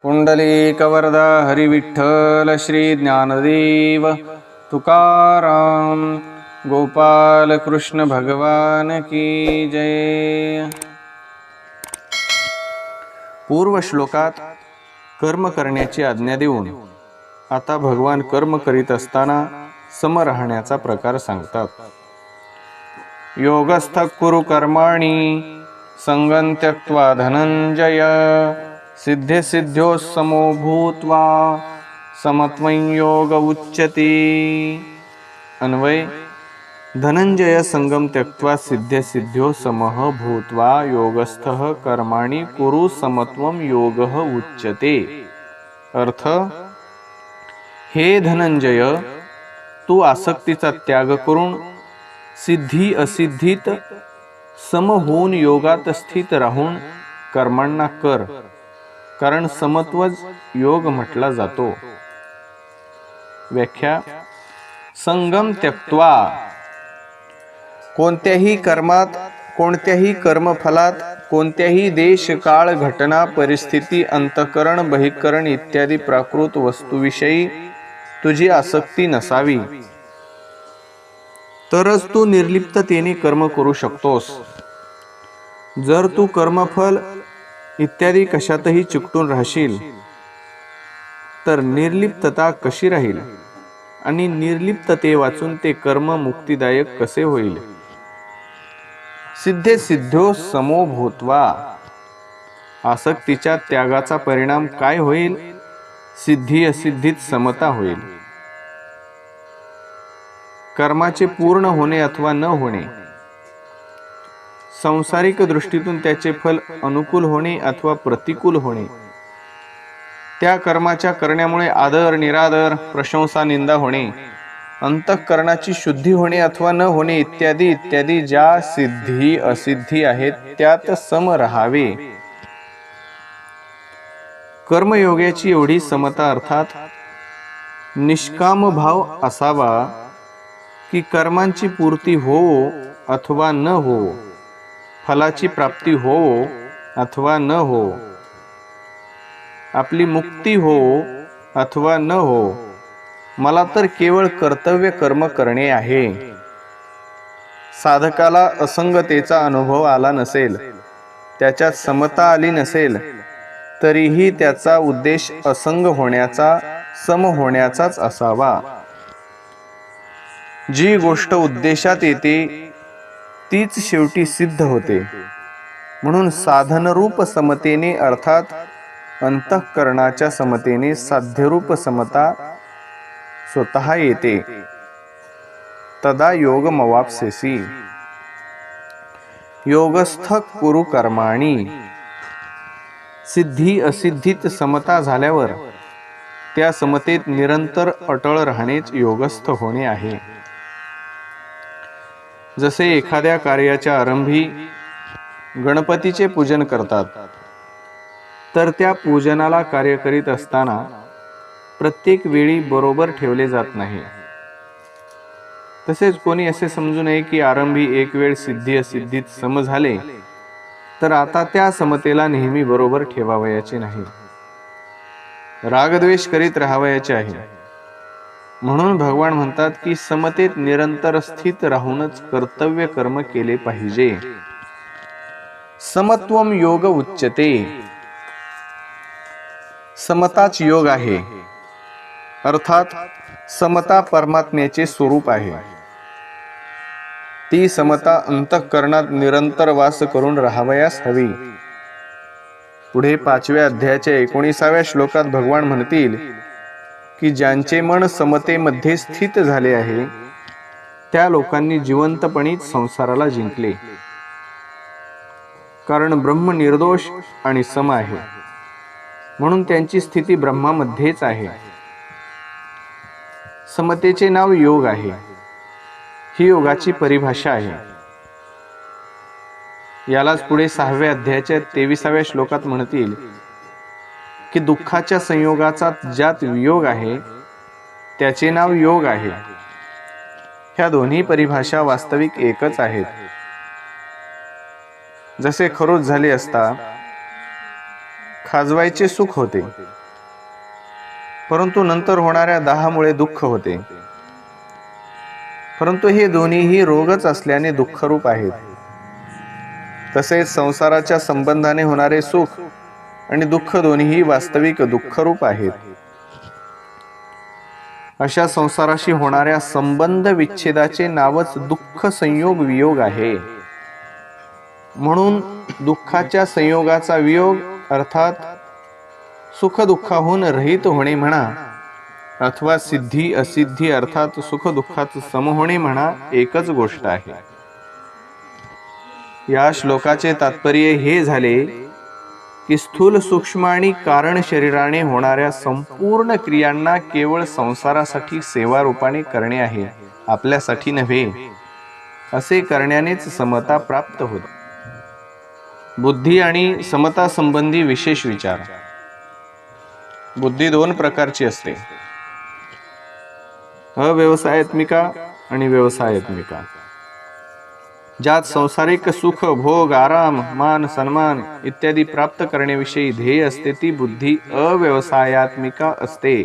पुंडलीकवरदा हरिविठ्ठल श्री ज्ञानदेव तुकाराम गोपाल कृष्ण भगवान की जय। पूर्व श्लोकात कर्म करण्याची आज्ञा देऊन आता भगवान कर्म करीत असताना सम राहण्याचा प्रकार सांगतात। योगस्थ कुरु कर्माणि संगं त्यक्त्वा धनंजय सिद्धे सिद्ध्यो समो भूत्वा समत्वं योग उच्यते। अन्वय, धनंजय संगम त्यक्त्वा सिद्धे सिद्ध्यो समः भूत्वा योगस्थः कर्माणि कुरु समत्वं योगः उच्यते। अर्थ, हे धनंजय, तू आसक्तीचा त्याग करून सिद्धी असिद्धीत सम होऊन योगात स्थित राहून कर्मांना कर, कारण समत्वच योग म्हटला जातो। व्याख्या: संगम त्यक्त्वा, कोणत्याही कर्मात, कोणत्याही कर्मफलात, कोणत्याही देश काळ घटना परिस्थिती अंतःकरण बहिःकरण इत्यादी प्राकृत वस्तूविषयी तुझी आसक्ती नसावी, तरच तू निर्लिप्ततेने कर्म करू शकतोस। जर तू कर्मफल इत्यादी कशातही चिकटून राहशील तर निर्लिप्तता कशी राहील आणि निर्लिप्तते वाचून ते कर्म मुक्तिदायक कसे होईल। सिद्धे सिद्ध्यो समो भूत्वा, आसक्तीच्या त्यागाचा परिणाम काय होईल? सिद्धी असिद्धीत समता होईल। कर्माचे पूर्ण होणे अथवा न होणे, सांसारिक दृष्टीतून त्याचे फल अनुकूल होणे अथवा प्रतिकूल होणे, त्या कर्माच्या करण्यामुळे आदर निरादर प्रशंसा निंदा होणे, अंतःकरणाची शुद्धी होणे अथवा न होणे इत्यादी इत्यादी ज्या सिद्धी असिद्धी आहेत त्यात सम राहावे। कर्मयोगाची एवढी समता अर्थात निष्काम भाव असावा की कर्मांची पूर्ती हो अथवा न हो, फलाची प्राप्ती हो अथवा न हो, आपली मुक्ती हो अथवा न हो, मला तर केवळ कर्तव्य कर्म करणे आहे। साधकाला असंगतेचा अनुभव आला नसेल, त्याच्यात समता आली नसेल, तरीही त्याचा उद्देश असंग होण्याचा, सम होण्याचाच असावा। जी गोष्ट उद्देशात येते तीच शेवटी सिद्ध होते, म्हणून साधनरूप समतेने अर्थात अंतःकरणाच्या समतेने साध्यरूप समता स्वतः येते। तदा योगमवाप्स्यसि। योगस्थ कुरु कर्माणि, सिद्धी असिद्धीत समता झाल्यावर त्या समतेत निरंतर अटळ राहणेच योगस्थ होणे आहे। जसे एखाद्या कार्याच्या आरंभी गणपतीचे पूजन करतात, तर त्या पूजनाला कार्य करीत असताना प्रत्येक वेळी बरोबर ठेवले जात नाही। तसेच कोणी असे समजू नये की आरंभी एक वेळ सिद्धी असिद्धीत सम झाले तर आता त्या समतेला नेहमी बरोबर ठेवावयाचे नाही, रागद्वेष करीत राहावयाचे आहे। म्हणून भगवान म्हणतात की समतेत निरंतर स्थित राहूनच कर्तव्य कर्म केले पाहिजे। समत्वम योग उच्यते, समताच योग आहे, अर्थात समता परमात्म्याचे स्वरूप आहे। ती समता अंतःकरणात निरंतर वास करून राहावयास हवी। पुढे 5व्या अध्यायाच्या 19व्या श्लोकात भगवान म्हणतील की ज्यांचे मन समतेमध्ये स्थित झाले आहे त्या लोकांनी जिवंतपणीच संसाराला जिंकले, कारण ब्रह्म निर्दोष आणि सम आहे, म्हणून त्यांची स्थिती ब्रह्मामध्येच आहे। समतेचे नाव योग आहे, ही योगाची परिभाषा आहे। यालाच पुढे 6व्या अध्यायाच्या 23व्या श्लोकात म्हणतील की दुःखाच्या संयोगाचा ज्यात वियोग आहे त्याचे नाव योग आहे। ह्या दोन्ही परिभाषा वास्तविक एकच आहेत। जसे खरोच झाले असता खाजवायचे सुख होते, परंतु नंतर होणाऱ्या दाहामुळे दुःख होते. परंतु हे दोन्हीही रोगच असल्याने दुःखरूप आहेत. तसेच संसाराच्या संबंधाने होणारे सुख आणि दुःख दोन्हीही वास्तविक दुःखरूप आहेत. अशा संसाराशी होणाऱ्या संबंध विच्छेदाचे नावच दुःख संयोग वियोग आहे. म्हणून दुःखाच्या संयोगाचा वियोग अर्थात सुख दुःखाहून रहित होणे म्हणा, अथवा सिद्धी असिद्धी अर्थात सुख दुःखात सम होणे म्हणा, एकच गोष्ट आहे. या श्लोकाचे तात्पर्य हे झाले की स्थूल सूक्ष्म आणि कारण शरीराने होणाऱ्या संपूर्ण क्रियांना केवळ संसारासाठी सेवा रूपाने करणे आहे, आपल्यासाठी नव्हे. असे करण्यानेच समता प्राप्त होते. बुद्धी आणि समता संबंधी विशेष विचार. बुद्धी दोन प्रकारची असते, अव्यवसायात्मिका आणि व्यवसायात्मिका. ज्यात संसारिक सुख भोग आराम मान सन्मान इत्यादी प्राप्त करण्याविषयी ध्येय असते ती बुद्धी अव्यवसायात्मिका असते.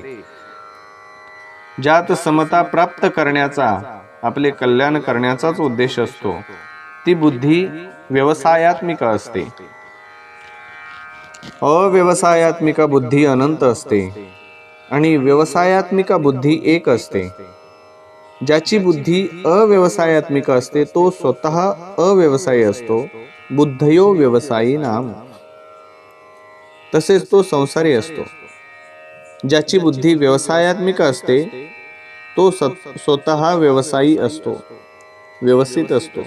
ज्यात समता प्राप्त करण्याचा आपले कल्याण करण्याचाच उद्देश असतो ती बुद्धी व्यवसायात्मिका असते. अव्यवसायात्मिका बुद्धी अनंत असते आणि व्यवसायात्मिका बुद्धी एक असते. ज्याची बुद्धी अव्यवसायात्मिका असते तो स्वतः अव्यवसायी असतो. बुद्धयो व्यवसायी नाम. तसेच तो संसारी असतो. ज्याची बुद्धी व्यवसायात्मिका असते तो स्वतः व्यवसायी असतो, व्यवसित असतो.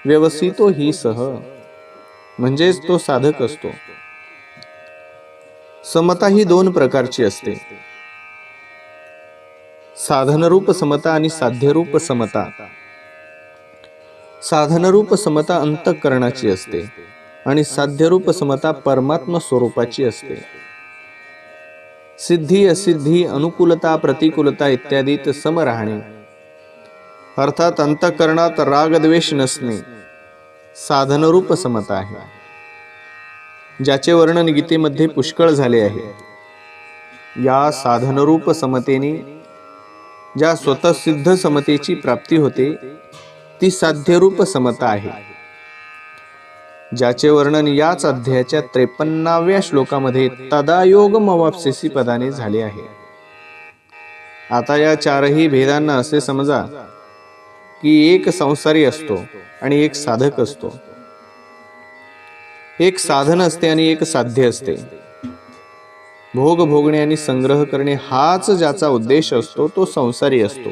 व्यवसितो ही सह म्हणजेच तो साधक असतो. समता ही दोन प्रकारची असते, साधनरूप समता आणि साध्यरूप समता. साधनरूप समता अंतःकरणाची असते आणि साध्यरूप समता परमात्मा स्वरूपाची असते. सिद्धी असिद्धी अनुकूलता प्रतिकूलता इत्यादीत सम राहणे अर्थात अंतःकरणात रागद्वेष नसणे साधनरूप समता आहे, ज्याचे वर्णन गीतेमध्ये पुष्कळ झाले आहे. या साधनरूप समतेने ज्या स्वतः सिद्ध समतेची प्राप्ती होते ती साध्यरूप समता आहे, ज्याचे वर्णन याच अध्यायाच्या 53व्या श्लोकामध्ये तदायोगमवाप्स्यसि पदाने झाले आहे. आता या चारही भेदांना असे समजा की एक संसारी असतो आणि एक साधक असतो, एक साधन असते आणि एक साध्य असते. भोग भोगणे आणि संग्रह करणे हाच ज्याचा उद्देश असतो तो संसारी असतो.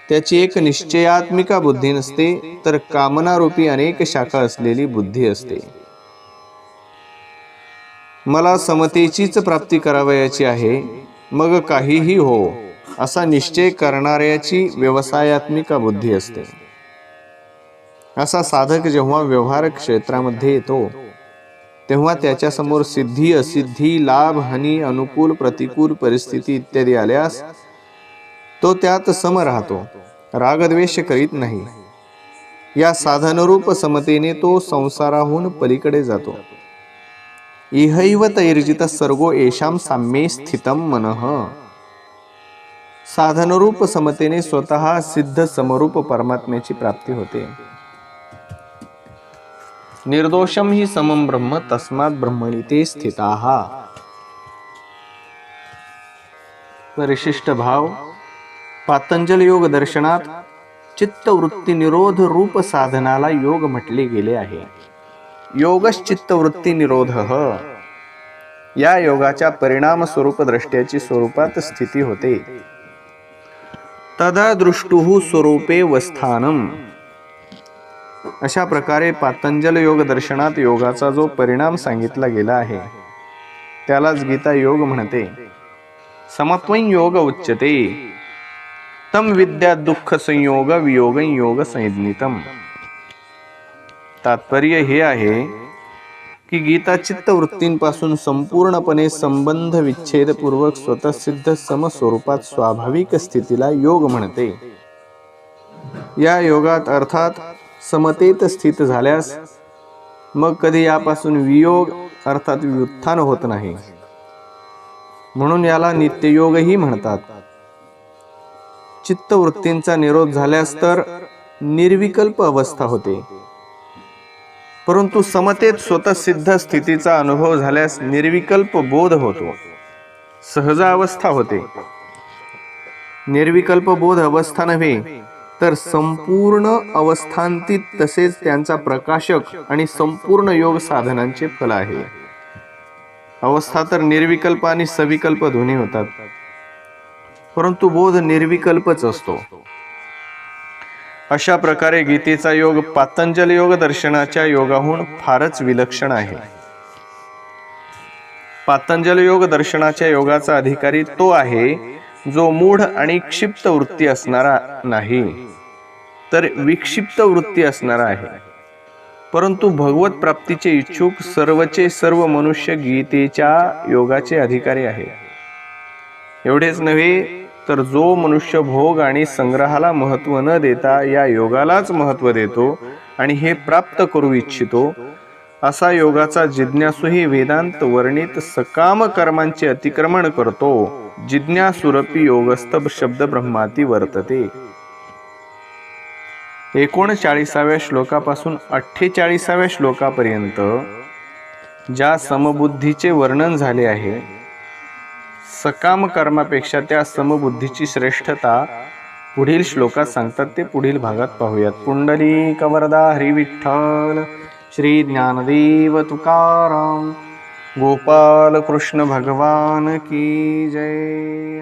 त्याची एक निश्चयात्मिका बुद्धी नसते, तर कामनारूपी अनेक शाखा असलेली बुद्धी असते. मला समतेचीच प्राप्ती करावयाची आहे, मग काहीही हो असा निश्चय करणाऱ्याची व्यवसायात्मिका बुद्धी असते. असा साधक जेव्हा व्यवहार क्षेत्रामध्ये येतो तेव्हा त्याच्या समोर सिद्धी असिद्धी लाभ हानी अनुकूल प्रतिकूल परिस्थिती इत्यादी आल्यास तो त्यात सम राहतो, रागद्वेष करीत नाही. या साधनरूप समतेने तो संसाराहून पलीकडे जातो. इहैव तैर्जित सर्गो येषां साम्ये स्थितं मनः. साधनरूप समतेने स्वतः सिद्ध समरूप परमात्म्याची प्राप्ती होते. निर्दोषम ही समम ब्रह्म तस्मात् ब्रह्मणि ते स्थिताः. परिशिष्ट भाव. पातंजल योग दर्शनात चित्तवृत्ती निरोध रूप साधनाला योग म्हटले गेले आहे. योगश्चित्तवृत्ती निरोधः. या योगाच्या परिणाम स्वरूप द्रष्ट्याची स्वरूपात स्थिती होते. तदा दृष्टुः स्वरूपे वस्थानम. अशा प्रकारे पातंजल योग दर्शनात योगाचा जो परिणाम सांगितला गेला आहे त्यालाच गीता योग म्हणते. समत्वं योग उच्यते तम विद्या दुःख संयोग वियोगं योग संज्ञितम. तात्पर्य हे आहे की गीता चित्तवृत्तींपासून संपूर्णपणे संबंध विच्छेदपूर्वक स्वतःसिद्ध समस्वरूपात स्वाभाविक स्थितीला योग म्हणते. या योगात अर्थात समतेत स्थित झाल्यास मग कधी यापासून वियोग अर्थात व्युत्थान होत नाही. म्हणून याला नित्ययोगही म्हणतात. चित्तवृत्तींचा निरोध झाल्यास तर निर्विकल्प अवस्था होते, परंतु समतेत स्वतःसिद्ध स्थितीचा अनुभव झाल्यास निर्विकल्प बोध होतो, सहजावस्था होते. निर्विकल्प बोध अवस्था नव्हे तर संपूर्ण अवस्थांतीत तसेच त्यांचा प्रकाशक आणि संपूर्ण योग साधनांचे फल आहे. अवस्था तर निर्विकल्प आणि सविकल्प दोन्ही होतात, परंतु बोध निर्विकल्पच असतो. अशा प्रकारे गीतेचा योग पातंजल योग दर्शनाच्या योगाहून फारच विलक्षण आहे. पातंजल योग दर्शनाच्या योगाचा अधिकारी तो आहे जो मूढ आणि क्षिप्त वृत्ती असणारा नाही, तर विक्षिप्त वृत्ती असणारा आहे. परंतु भगवत प्राप्तीचे इच्छुक सर्वचे सर्व मनुष्य गीतेच्या योगाचे अधिकारी आहे. एवढेच नव्हे तर जो मनुष्य भोग आणि संग्रहाला महत्त्व न देता या योगालाच महत्त्व देतो आणि हे प्राप्त करू इच्छितो, असा योगाचा जिज्ञासूही वेदांत वर्णित सकाम कर्मांचे अतिक्रमण करतो. जिज्ञासुरपी योगस्थ शब्द ब्रह्माती वर्तते. 39व्या श्लोकापासून 48व्या श्लोकापर्यंत ज्या समबुद्धीचे वर्णन झाले आहे, सकाम कर्मापेक्षा त्या समबुद्धीची श्रेष्ठता पुढील श्लोकात सांगतात. ते पुढील भागात पाहूयात. पुंडलिक वरदा हरी विठ्ठल, श्री ज्ञानदेव तुकाराम, गोपाल कृष्ण भगवान की जय.